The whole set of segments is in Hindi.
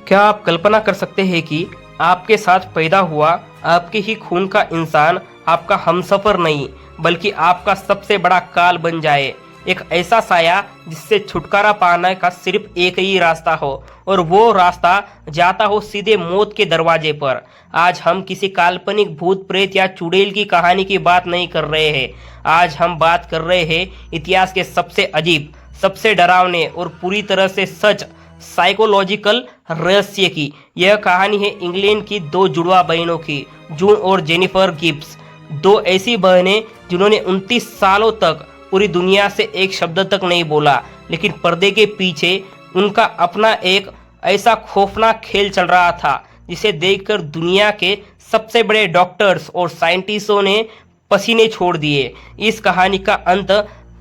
क्या आप कल्पना कर सकते हैं कि आपके साथ पैदा हुआ आपके ही खून का इंसान आपका हमसफर नहीं बल्कि आपका सबसे बड़ा काल बन जाए। एक ऐसा साया जिससे छुटकारा पाने का सिर्फ एक ही रास्ता हो और वो रास्ता जाता हो सीधे मौत के दरवाजे पर। आज हम किसी काल्पनिक भूत प्रेत या चुड़ैल की कहानी की बात नहीं कर रहे हैं। आज हम बात कर रहे हैं इतिहास के सबसे अजीब, सबसे डरावने और पूरी तरह से सच साइकोलॉजिकल रहस्य की। यह कहानी है इंग्लैंड की दो जुड़वा बहनों की, जून और जेनिफर गिब्स। दो ऐसी बहनें जिन्होंने 29 सालों तक पूरी दुनिया से एक शब्द तक नहीं बोला, लेकिन पर्दे के पीछे उनका अपना एक ऐसा खौफनाक खेल चल रहा था जिसे देखकर दुनिया के सबसे बड़े डॉक्टर्स और साइंटिस्टों ने पसीने छोड़ दिए। इस कहानी का अंत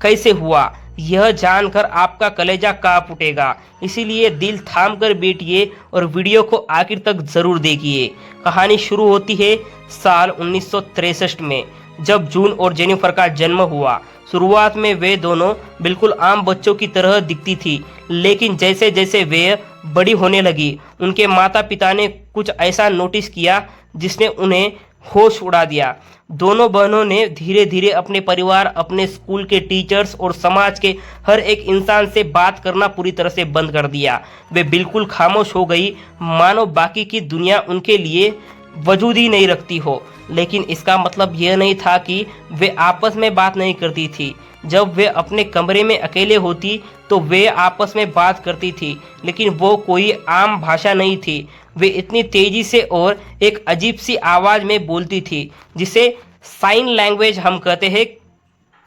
कैसे हुआ यह जानकर आपका कलेजा कांप उठेगा, इसीलिए दिल थाम कर बैठिए और वीडियो को आखिर तक जरूर देखिए। कहानी शुरू होती है साल 1963 में, जब जून और जेनिफर का जन्म हुआ। शुरुआत में वे दोनों बिल्कुल आम बच्चों की तरह दिखती थी, लेकिन जैसे जैसे वे बड़ी होने लगी उनके माता पिता ने कुछ ऐसा नोटिस किया जिसने उन्हें होश उड़ा दिया। दोनों बहनों ने धीरे धीरे अपने परिवार, अपने स्कूल के टीचर्स और समाज के हर एक इंसान से बात करना पूरी तरह से बंद कर दिया। वे बिल्कुल खामोश हो गई, मानो बाकी की दुनिया उनके लिए वजूद ही नहीं रखती हो। लेकिन इसका मतलब यह नहीं था कि वे आपस में बात नहीं करती थी। जब वे अपने कमरे में अकेले होती तो वे आपस में बात करती थी, लेकिन वो कोई आम भाषा नहीं थी। वे इतनी तेजी से और एक अजीब सी आवाज़ में बोलती थी जिसे साइन लैंग्वेज हम कहते हैं,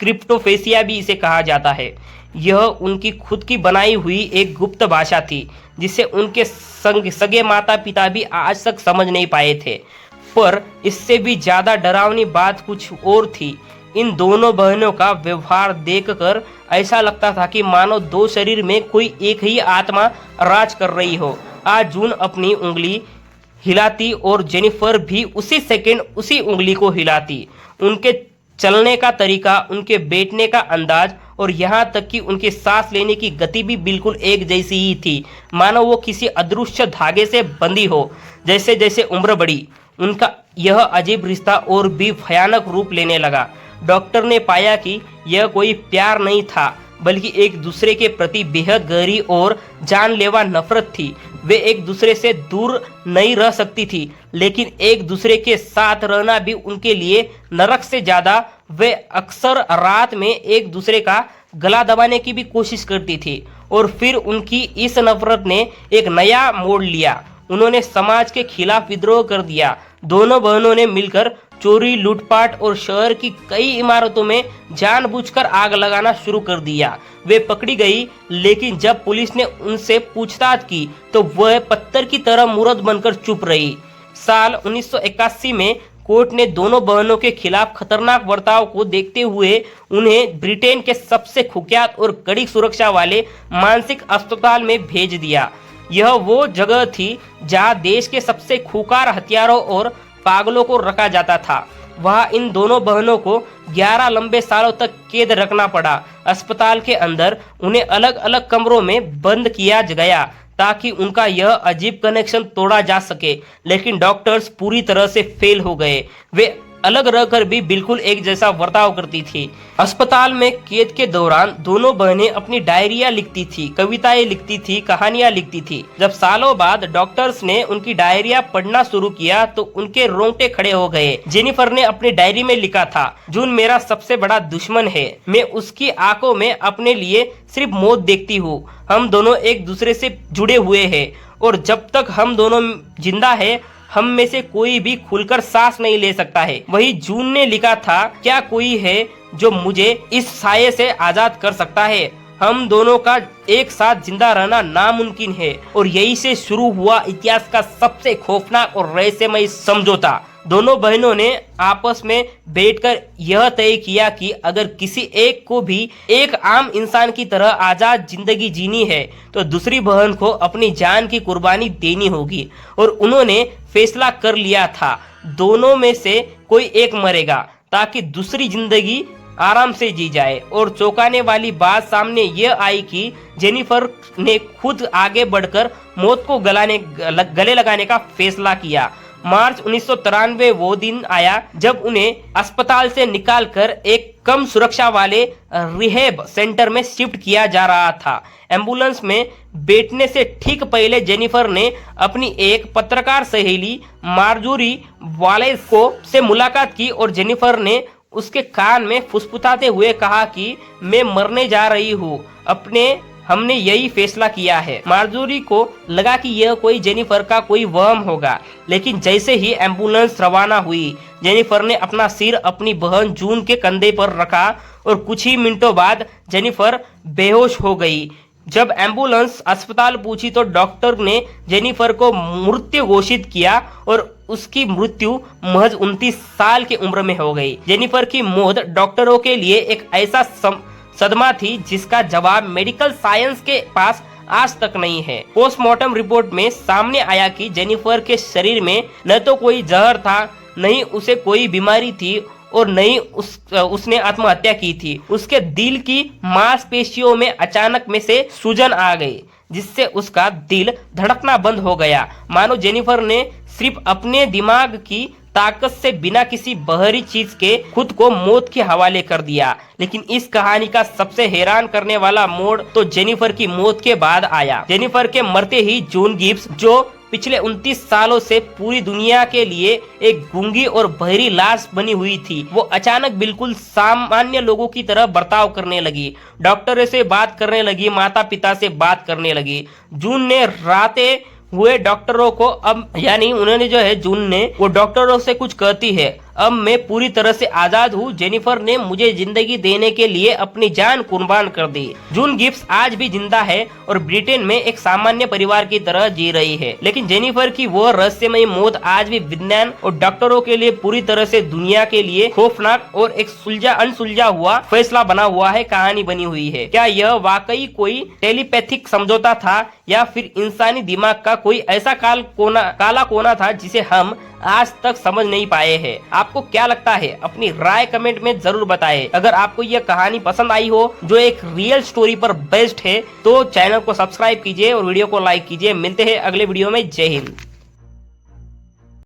क्रिप्टोफेसिया भी इसे कहा जाता है। यह उनकी खुद की बनाई हुई एक गुप्त भाषा थी जिसे उनके सगे माता पिता भी आज तक समझ नहीं पाए थे। पर इससे भी ज़्यादा डरावनी बात कुछ और थी। इन दोनों बहनों का व्यवहार देखकर ऐसा लगता था कि मानो दो शरीर में कोई एक ही आत्मा राज कर रही हो। आज जून अपनी उंगली हिलाती और जेनिफर भी उसी सेकंड उसी उंगली को हिलाती। उनके चलने का तरीका, उनके बैठने का अंदाज और यहाँ तक कि उनके सांस लेने की गति भी बिल्कुल एक जैसी ही थी, मानो वो किसी अदृश्य धागे से बंधी हो। जैसे जैसे उम्र बढ़ी उनका यह अजीब रिश्ता और भी भयानक रूप लेने लगा। डॉक्टर ने पाया कि यह कोई प्यार नहीं था बल्कि एक दूसरे के प्रति बेहद गहरी और जानलेवा नफरत थी। वे एक दूसरे से दूर नहीं रह सकती थी, लेकिन एक दूसरे के साथ रहना भी उनके लिए नरक से ज़्यादा। वे अक्सर रात में एक दूसरे का गला दबाने की भी कोशिश करती थी। और फिर उनकी इस नफरत ने एक नया मोड़ लिया। उन्होंने समाज के खिलाफ विद्रोह कर दिया। दोनों बहनों ने मिलकर चोरी, लूटपाट और शहर की कई इमारतों में जानबूझकर आग लगाना शुरू कर दिया। वे पकड़ी गई, लेकिन जब पुलिस ने उनसे पूछताछ की तो वह पत्थर की तरह मूर्त बनकर चुप रही। साल 1981 में कोर्ट ने दोनों बहनों के खिलाफ खतरनाक बर्ताव को देखते हुए उन्हें ब्रिटेन के सबसे कुख्यात और कड़ी सुरक्षा वाले मानसिक अस्पताल में भेज दिया। यह वो जगह थी जहां देश के सबसे खूंखार हथियारों और पागलों को रखा जाता था। वहां इन दोनों बहनों को 11 लंबे सालों तक कैद रखना पड़ा। अस्पताल के अंदर उन्हें अलग अलग कमरों में बंद किया गया ताकि उनका यह अजीब कनेक्शन तोड़ा जा सके, लेकिन डॉक्टर्स पूरी तरह से फेल हो गए। वे अलग रहकर भी बिल्कुल एक जैसा बर्ताव करती थी। अस्पताल में कैद के दौरान दोनों बहनें अपनी डायरिया लिखती थी, कविताएं लिखती थी, कहानियां लिखती थी। जब सालों बाद डॉक्टर्स ने उनकी डायरिया पढ़ना शुरू किया तो उनके रोंगटे खड़े हो गए। जेनिफर ने अपनी डायरी में लिखा था, जून मेरा सबसे बड़ा दुश्मन है। मैं उसकी आंखों में अपने लिए सिर्फ मौत देखती हूँ। हम दोनों एक दूसरे से जुड़े हुए हैं और जब तक हम दोनों जिंदा है हम में से कोई भी खुलकर सांस नहीं ले सकता है। वही जून ने लिखा था, क्या कोई है जो मुझे इस साये से आजाद कर सकता है? हम दोनों का एक साथ जिंदा रहना नामुमकिन है। और यही से शुरू हुआ इतिहास का सबसे खौफनाक और रहस्यमय समझौता। दोनों बहनों ने आपस में बैठकर यह तय किया कि अगर किसी एक को भी एक आम इंसान की तरह आजाद जिंदगी जीनी है तो दूसरी बहन को अपनी जान की कुर्बानी देनी होगी। और उन्होंने फैसला कर लिया था, दोनों में से कोई एक मरेगा ताकि दूसरी जिंदगी आराम से जी जाए। और चौंकाने वाली बात सामने यह आई कि जेनिफर ने खुद आगे बढ़कर मौत को गले लगाने का फैसला किया। मार्च 1993 वो दिन आया जब उन्हें अस्पताल से निकालकर एक कम सुरक्षा वाले रिहेब सेंटर में शिफ्ट किया जा रहा था। एम्बुलेंस में बैठने से ठीक पहले जेनिफर ने अपनी एक पत्रकार सहेली मार्जोरी वालेस से मुलाकात की और जेनिफर ने उसके कान में फुसफुसाते हुए कहा कि मैं मरने जा रही हूँ, हमने यही फैसला किया है। मार्जोरी को लगा कि यह कोई जेनिफर का कोई वहम होगा, लेकिन जैसे ही एम्बुलेंस रवाना हुई, जेनिफर ने अपना सिर अपनी बहन जून के कंधे पर रखा और कुछ ही मिनटों बाद जेनिफर बेहोश हो गई। जब एम्बुलेंस अस्पताल पहुंची तो डॉक्टर ने जेनिफर को मृत्यु घोषित किया और उसकी मृत्यु महज 29 साल की उम्र में हो गई। जेनिफर की मौत डॉक्टरों के लिए एक ऐसा सदमा थी जिसका जवाब मेडिकल साइंस के पास आज तक नहीं है। पोस्टमार्टम रिपोर्ट में सामने आया कि जेनिफर के शरीर में न तो कोई जहर था, न ही उसे कोई बीमारी थी और न ही उसने आत्महत्या की थी। उसके दिल की मांसपेशियों में अचानक में से सूजन आ गई, जिससे उसका दिल धड़कना बंद हो गया, मानो जेनिफर ने सिर्फ अपने दिमाग की ताकत से बिना किसी बाहरी चीज के खुद को मौत के हवाले कर दिया। लेकिन इस कहानी का सबसे हैरान करने वाला मोड़ तो जेनिफर की मौत के बाद आया। जेनिफर के मरते ही जून गिब्स, जो पिछले 29 सालों से पूरी दुनिया के लिए एक गूंगी और बहरी लाश बनी हुई थी, वो अचानक बिल्कुल सामान्य लोगों की तरह बर्ताव करने लगी। डॉक्टरों से बात करने लगी, माता पिता से बात करने लगी। जून ने रातें हुए डॉक्टरों को जून ने वो डॉक्टरों से कुछ कहती है, अब मैं पूरी तरह से आजाद हूँ। जेनिफर ने मुझे जिंदगी देने के लिए अपनी जान कुर्बान कर दी। जून गिब्स आज भी जिंदा है और ब्रिटेन में एक सामान्य परिवार की तरह जी रही है, लेकिन जेनिफर की वो रहस्यमयी मौत आज भी विज्ञान और डॉक्टरों के लिए पूरी तरह से दुनिया के लिए खौफनाक और एक अनसुलझा हुआ फैसला बना हुआ है, कहानी बनी हुई है। क्या यह वाकई कोई टेलीपैथिक समझौता था या फिर इंसानी दिमाग का कोई ऐसा काला कोना था जिसे हम आज तक समझ नहीं पाए हैं? आपको क्या लगता है? अपनी राय कमेंट में जरूर बताएं। अगर आपको यह कहानी पसंद आई हो जो एक रियल स्टोरी पर बेस्ड है तो चैनल को सब्सक्राइब कीजिए और वीडियो को लाइक कीजिए। मिलते हैं अगले वीडियो में। जय हिंद।